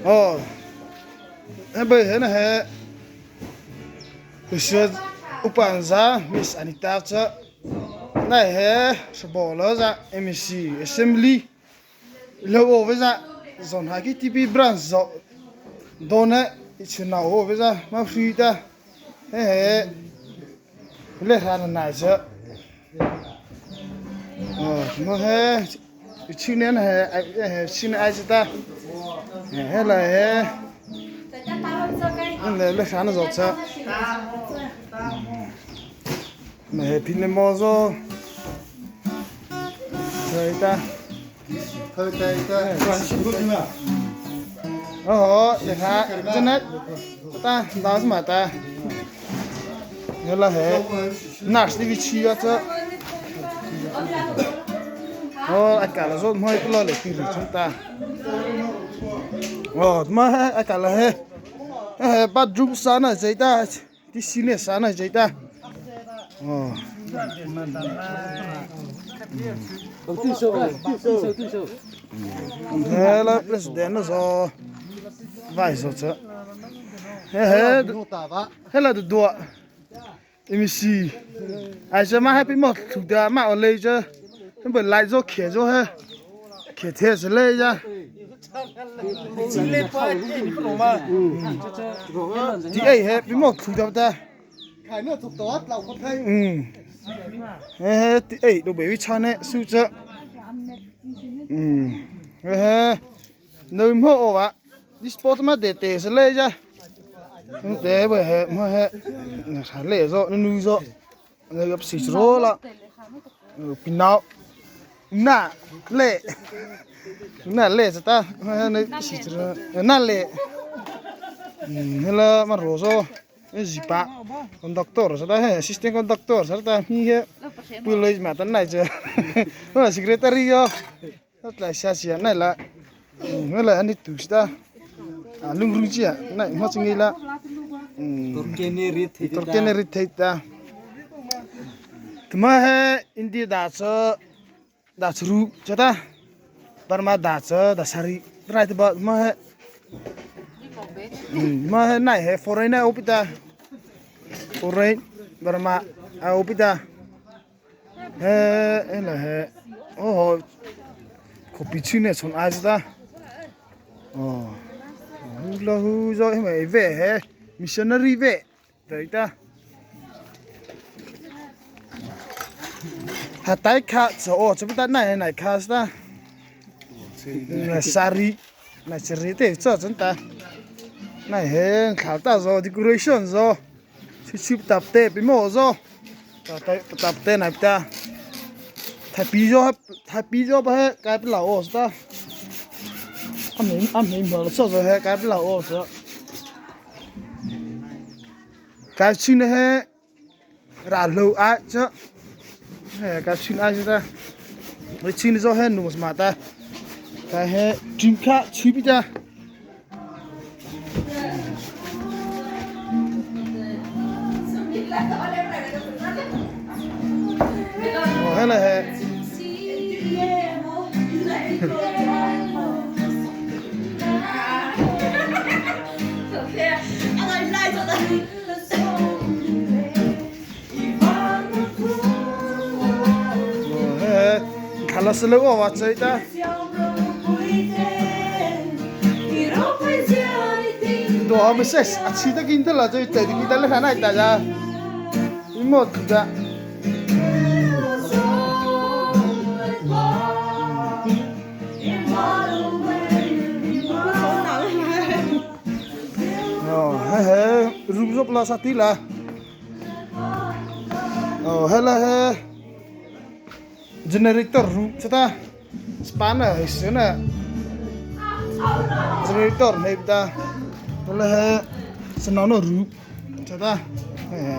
哦，那不是那还，就是我帮着 Miss Anita 这，那还是包了着 MC Assembly，然后为啥从那个 TV branch 走，到那一去闹我为啥嘛free的，还来他那哪着，哦，我还去年还去年爱知道。还来来看那早车，那平的毛子，对的，关系不重要。哦，你看，真的，他拿什么的？原来还哪是的去啊这？哦，俺干了说没不老来听人讲的。哦，mà cả là he bắt drum sana vậy ta, đi xin sana vậy ta. Ồ. Thế là president nó rồi, vài rồi chứ. Thế là được đùa. Em xí, ai sẽ mà happy một thủ đà mà ở đây chứ, không phải lại rồi khé rồi he, khé thế rồi lấy ra. Thì ấy hết với một thủ đâu ta khải nước thuộc tốt lẩu có thấy hết thì ấy đồ bể cho này su chợ hết nơi mô ạ đi sport mà để sẽ lấy ra để bởi hết mà hết khải lệ rồi nó nuôi rồi người gặp xịt rồi là pin nào nà lệ nà lệ sao ta nó xịt rồi nà lệ hay là mà rô rồi gì ba con doctor sao ta assistant con doctor sao ta mi he bự lên mà tận này chứ nó là secretary yo nó là xa xia này là nó là anh đi tụi ta lung lung chi à này mà chừng là Turkey thấy ta mà he India đã churu cho ta Burma đã sari right about mà này he foreign này opita foreign Burma opita he là he oh copy chữ này son ai ta là hu rồi mày về he missionary về đấy ta hạt tái khá chỗ chúng ta này khá ta sari này sari thế cho chúng ta này he khá ta rồi decoration rồi chụp tập tê bị mồ rồi tập tê này ta thay pi rồi bao cái bị lão ta anh mình mở cho rồi he cái bị lão rồi cái chuyện này he ra lâu ai chứ cái chuyện ai ta cái chuyện do he nụ mà ta cái he chuyện khác chụp ta hay là he khá là slow à vậy ta đồ mà sẽ chỉ ta kinh là chơi chơi thì ta lấy này ta ra một ta room zo pla satila hela generator room chata spanner isena generator này ta hela senau no room chata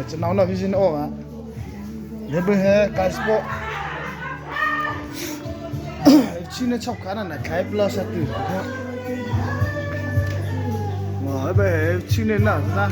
senau no vision o à để bây giờ cái sport China chọc cá này cái plus satila bây giờ China nào ta